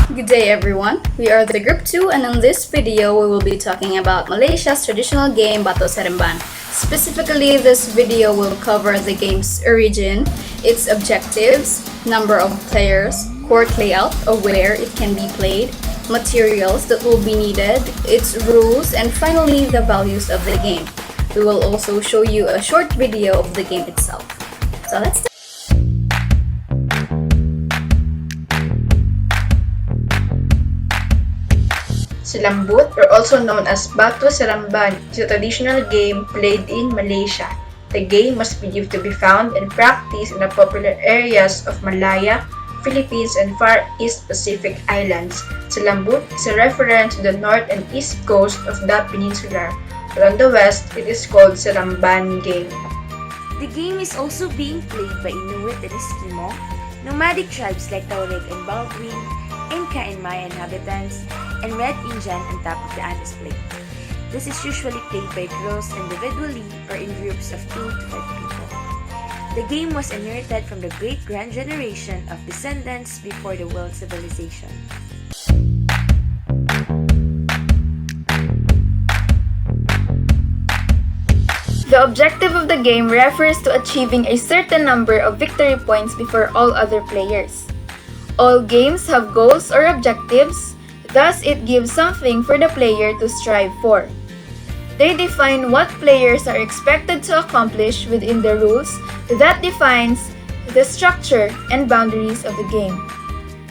Good day everyone, we are the Group 2 and in this video we will be talking about Malaysia's traditional game Batu Seremban. Specifically, this video will cover the game's origin, its objectives, number of players, court layout of where it can be played, materials that will be needed, its rules, and finally the values of the game. We will also show you a short video of the game itself. So let's start. Silambut, or also known as Batu Seremban, is a traditional game played in Malaysia. The game was believed to be found and practiced in the popular areas of Malaya, Philippines, and Far East Pacific Islands. Silambut is a reference to the north and east coast of the peninsula, while on the west, it is called Seremban game. The game is also being played by Inuit and Eskimo, nomadic tribes like Tuareg and Baldwin, Inca and Maya inhabitants, and Red Indian on top of the Andes Plate. This is usually played by girls individually or in groups of 2 to 5 people. The game was inherited from the great-grand generation of descendants before the world civilization. The objective of the game refers to achieving a certain number of victory points before all other players. All games have goals or objectives, thus it gives something for the player to strive for. They define what players are expected to accomplish within the rules that defines the structure and boundaries of the game.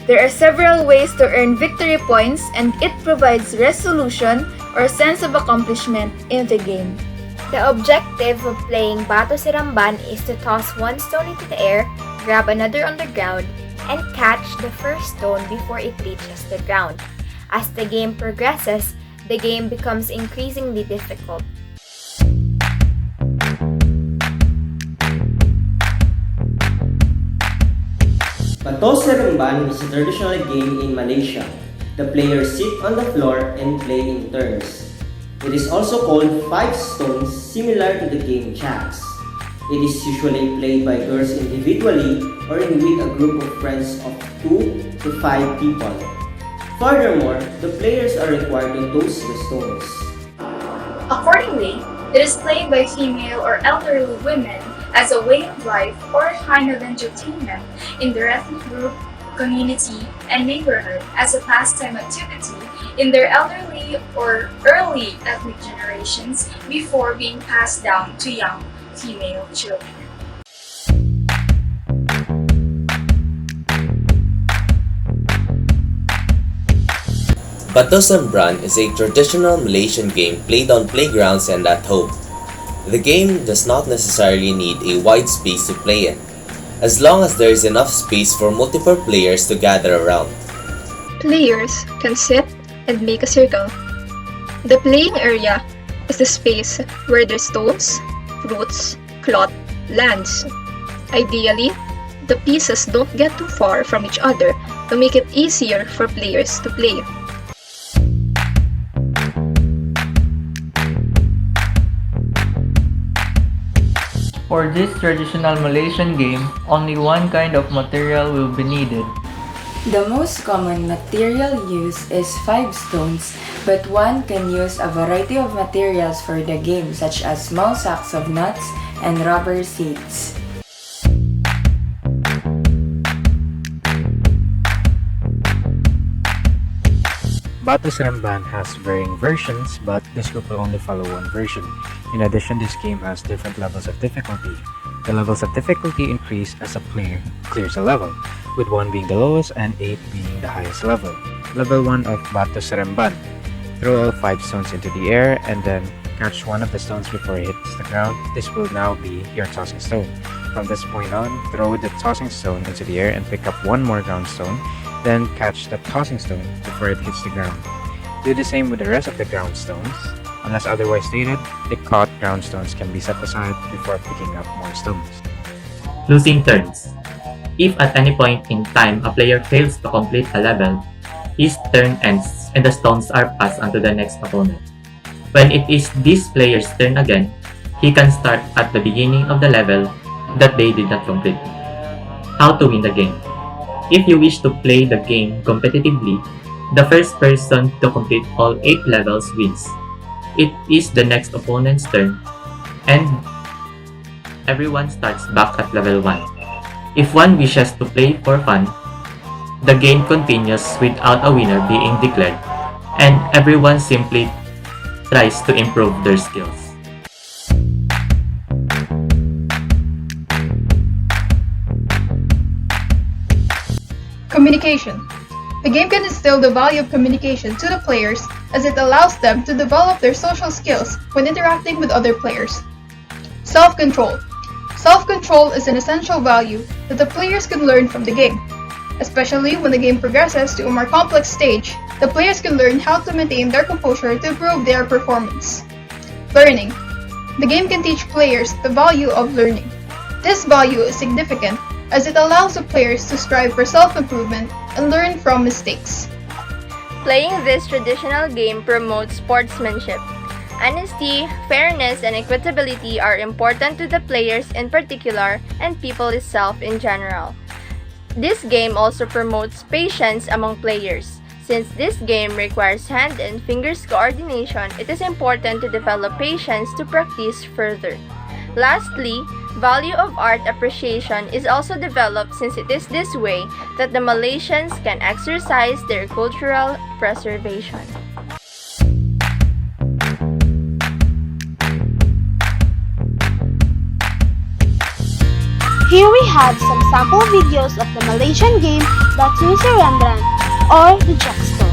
There are several ways to earn victory points and it provides resolution or sense of accomplishment in the game. The objective of playing Batu Seremban is to toss one stone into the air, grab another on the ground, and catch the first stone before it reaches the ground. As the game progresses, the game becomes increasingly difficult. Batu Seremban is a traditional game in Malaysia. The players sit on the floor and play in turns. It is also called 5 stones, similar to the game jacks. It is usually played by girls individually or with a group of friends of 2 to 5 people. Furthermore, the players are required to toss the stones. Accordingly, it is played by female or elderly women as a way of life or kind of entertainment in their ethnic group, community, and neighborhood as a pastime activity in their elderly or early ethnic generations before being passed down to young female children. Batu Seremban is a traditional Malaysian game played on playgrounds and at home. The game does not necessarily need a wide space to play in, as long as there is enough space for multiple players to gather around. Players can sit and make a circle. The playing area is the space where the stones, fruits, cloth lands. Ideally, the pieces don't get too far from each other to make it easier for players to play. For this traditional Malaysian game, only one kind of material will be needed. The most common material used is 5 stones, but one can use a variety of materials for the game such as small sacks of nuts and rubber seeds. Batu Seremban has varying versions, but this group will only follow one version. In addition, this game has different levels of difficulty. The levels of difficulty increase as a player clears a level, with 1 being the lowest and 8 being the highest level. Level 1 of Batu Seremban. Throw all 5 stones into the air and then catch one of the stones before it hits the ground. This will now be your tossing stone. From this point on, throw the tossing stone into the air and pick up one more ground stone, then catch the tossing stone before it hits the ground. Do the same with the rest of the ground stones. Unless otherwise stated, the caught ground stones can be set aside before picking up more stones. Losing turns. If at any point in time a player fails to complete a level, his turn ends and the stones are passed on to the next opponent. When it is this player's turn again, he can start at the beginning of the level that they did not complete. How to win the game. If you wish to play the game competitively, the first person to complete all 8 levels wins. It is the next opponent's turn, and everyone starts back at level 1. If one wishes to play for fun, the game continues without a winner being declared, and everyone simply tries to improve their skills. Communication. The game can instill the value of communication to the players as it allows them to develop their social skills when interacting with other players. Self-control. Self-control is an essential value that the players can learn from the game. Especially when the game progresses to a more complex stage, the players can learn how to maintain their composure to improve their performance. Learning. The game can teach players the value of learning. This value is significant as it allows the players to strive for self-improvement and learn from mistakes. Playing this traditional game promotes sportsmanship. Honesty, fairness, and equitability are important to the players in particular and people itself in general. This game also promotes patience among players. Since this game requires hand and fingers coordination, it is important to develop patience to practice further. Lastly, value of art appreciation is also developed since it is this way that the Malaysians can exercise their cultural preservation. Here we have some sample videos of the Malaysian game Batu Seremban or the Jackstone.